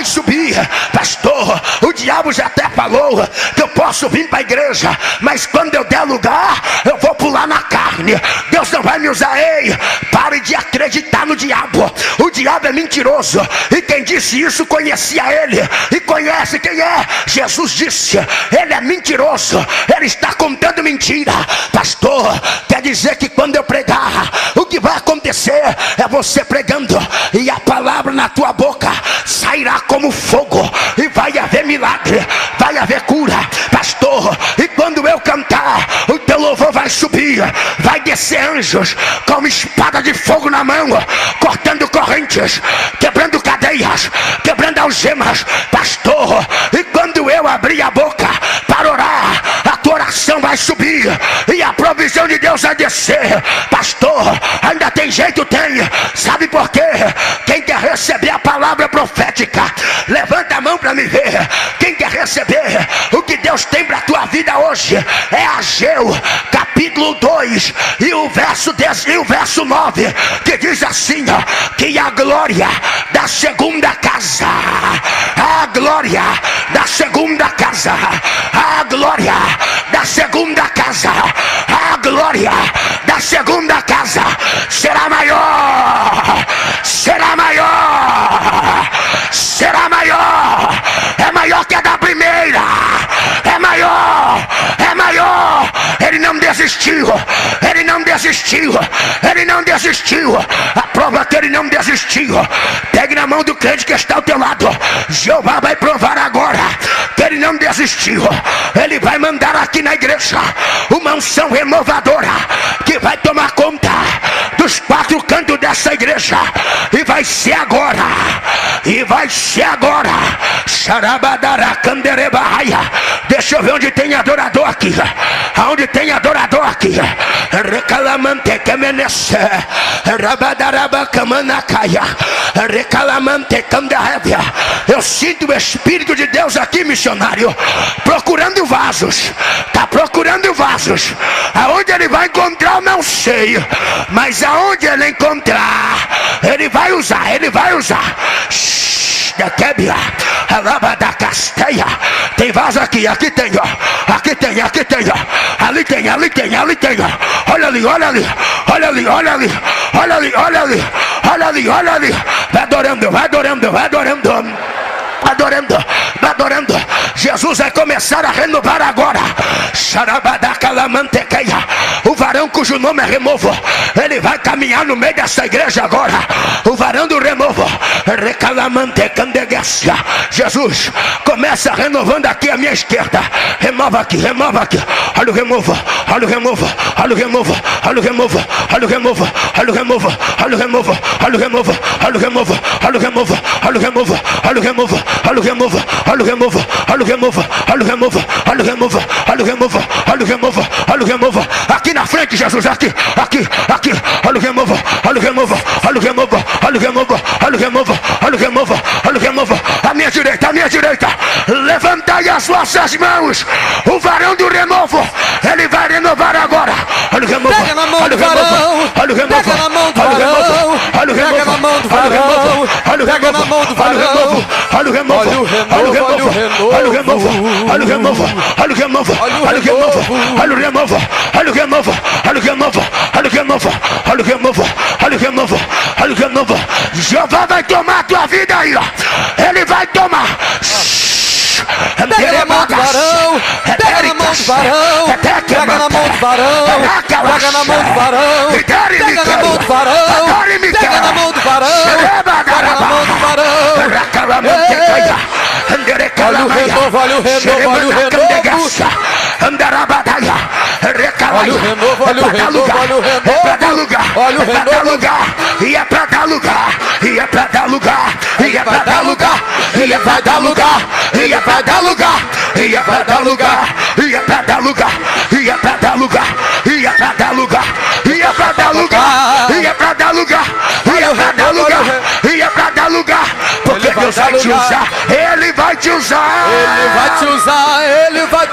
subir. Pastor, o diabo já até falou que eu posso vir para a igreja, mas quando eu der lugar, eu vou pular na carne. Deus não vai me usar. Ei, pare de acreditar no diabo. O diabo é mentiroso, e quem disse isso conhecia ele, e conhece quem é. Jesus disse: ele é mentiroso, ele está contando mentira. Pastor, quer dizer que quando eu pregar, o que vai acontecer é você pregando, e a palavra na tua boca sairá como fogo, e vai haver milagre, vai haver cura. Pastor, e quando eu cantar, o teu louvor vai subir, vai descer anjos com uma espada de fogo na mão, cortando correntes, quebrando cadeias, quebrando algemas. Pastor, e quando eu abrir a boca para orar, a tua oração vai subir e a provisão de Deus vai descer. Pastor, ainda tem jeito? Tem. Sabe por quê? Quem quer receber a palavra profética, levanta a mão para me ver. Quem quer receber o que Deus tem para a tua vida hoje, é Ageu capítulo 2 e o verso 10 e o verso 9, que diz assim, ó, que a glória da segunda casa, a glória da segunda casa, a glória da segunda casa, a glória da segunda casa será maior, será maior, será maior, é maior que a da primeira, é maior, é maior. Ele não desistiu, ele não desistiu, ele não desistiu. A prova que ele não desistiu, pegue na mão do crente que está ao teu lado. Jeová vai provar agora que ele não desistiu. Ele vai mandar aqui na igreja uma unção renovadora que vai tomar conta dos 4 cantos dessa igreja, e vai ser agora, e vai ser agora. Deixa eu ver onde tem adorador aqui, aonde tem adorador aqui. Recalamante que menece, rabadaraba camanacaia, recalamante candarébia. Eu sinto o Espírito de Deus aqui, missionário, procurando vasos, tá procurando vasos. Aonde ele vai encontrar eu não sei, mas aonde ele encontrar, ele vai usar, ele vai usar. Da quebra, a lava da casteia. Tem vaso aqui, aqui tem, ó. Aqui tem, aqui tem, ó. Ali tem, ali tem, ali tem, ó. Olha ali, olha ali, olha ali, olha ali, olha ali, olha ali, olha ali, olha ali. Vai adorando, vai adorando, vai adorando, adorando, adorando. Jesus vai começar a renovar agora. O varão cujo nome é Renovo, ele vai caminhar no meio dessa igreja agora. O varão do Renovo, Jesus começa renovando aqui a minha esquerda. Renova aqui, renova aqui. Olha o Renovo, olha o Renovo, olha o Renovo, olha o Renovo, olha o Renovo, olha o Renovo, olha o Renovo, olha o Renovo, olha o Renovo, olha o Renovo, olha o Renovo, olha o Renovo, olha o Renovo, olha o Renovo, olha o Renovo, olha o Renovo, olha o Renovo, olha o Renovo, olha o Renovo, olha o Renovo. Aqui na frente, Jesus, aqui, aqui, aqui. Olha o Renovo, olha o Renovo, olha o Renovo, olha o Renovo, olha o Renovo, olha o Renovo, olha o Renovo. A minha direita, a minha direita. Levantai as vossas mãos. O varão do Renovo, ele vai renovar agora. Olha o Renovo, pega na mão olha o do Renovo, varão, olha o Renovo, pega na mão do olha o varão, Renovo, olha o pega Renovo, na mão do olha o Renovo, varão, olha o pega na Renovo, mão do olha o Renovo, olha o Renovo, olha o Renovo, olha o Renovo, olha o Renovo, olha o Renovo, olha o Renovo, olha o Renovo, olha o Renovo, olha o Renovo, olha o Renovo, olha o Renovo, olha o Renovo, olha o Renovo. Jeová vai tomar a tua vida aí, ó. Ele vai tomar. Pega na mão do varão, pega na mão do varão, pega na mão do varão, pega na mão do varão, pega na mão do varão, pega na mão do varão, pega na mão do varão. Olha o Renovo, olha o Renovo, olha o Renovo. Andarabadaia, olha o Renovo, olha o Renovo, olha o Renovo. É pra dar lugar, olha o é pra dar Renovo. lugar, e é pra dar lugar, e é pra dar lugar, e é pra dar lugar, e é pra dar lugar, e é pra dar lugar, e é pra dar lugar, e é pra dar lugar, e é pra dar lugar, e é pra dar lugar, e é pra dar lugar, e é pra dar lugar, e é pra dar lugar, e é pra dar lugar, porque Deus vai te usar, Ele vai te usar, Ele vai te usar, Ele vai.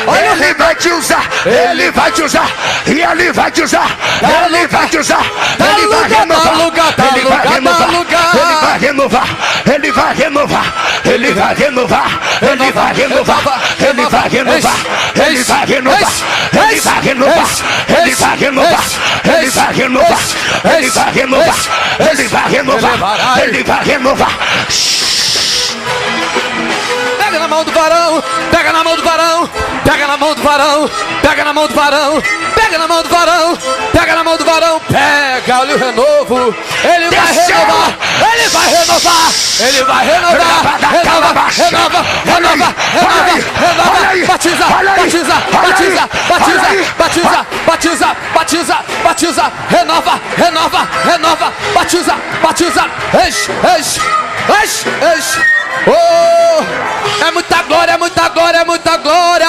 Olha o Ele vai te usar, Ele vai te usar, e Ele vai te usar, Ele vai te usar, Ele vai renovar, Ele vai renovar, Ele vai renovar, Ele vai renovar, Ele vai renovar, Ele vai renovar, Ele vai renovar, Ele vai renovar, Ele vai renovar, Ele vai renovar, Ele vai renovar, Ele vai renovar, Ele vai renovar, Ele vai renovar. Pega na mão do varão, pega na mão do varão, pega na mão do varão, pega na mão do varão, pega na mão do varão, pega na mão do varão, pega, olha o Renovo, ele vai renovar, ele vai renovar, ele vai renovar, renova, renova, renova, renova, renova, batiza, batiza, batiza, batiza, batiza, batiza, batiza, batiza, renova, renova, renova, batiza, batiza, enche, enche, enche, enche. Oh, é muita glória, é muita glória, é muita glória.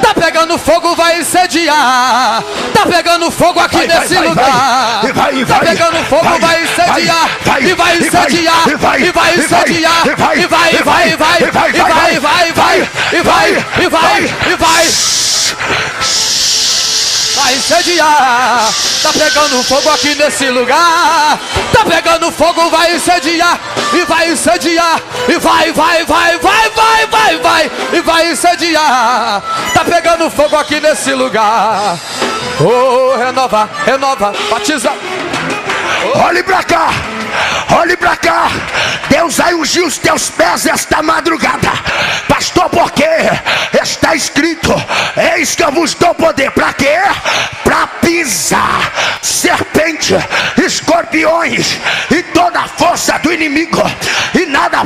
Tá pegando fogo, vai vai incendiar. Tá pegando fogo aqui nesse lugar. Tá pegando fogo, vai incendiar. E vai incendiar. E vai incendiar. E vai, e vai, e vai. E vai, e vai, e vai. E vai, e vai, e vai. Vai incendiar. Tá pegando fogo aqui nesse lugar. Tá pegando fogo, vai incendiar. E vai incendiar. E vai, vai, vai, vai, vai, vai, vai. E vai incendiar. Tá pegando fogo aqui nesse lugar. Oh, renova, renova, batiza. Olhe pra cá, olhe pra cá. Deus vai ungir os teus pés esta madrugada. Pastor, porque está escrito: eis que eu vos dou poder. Pra quê? Pra pisar serpente, escorpiões e toda a força do inimigo, e nada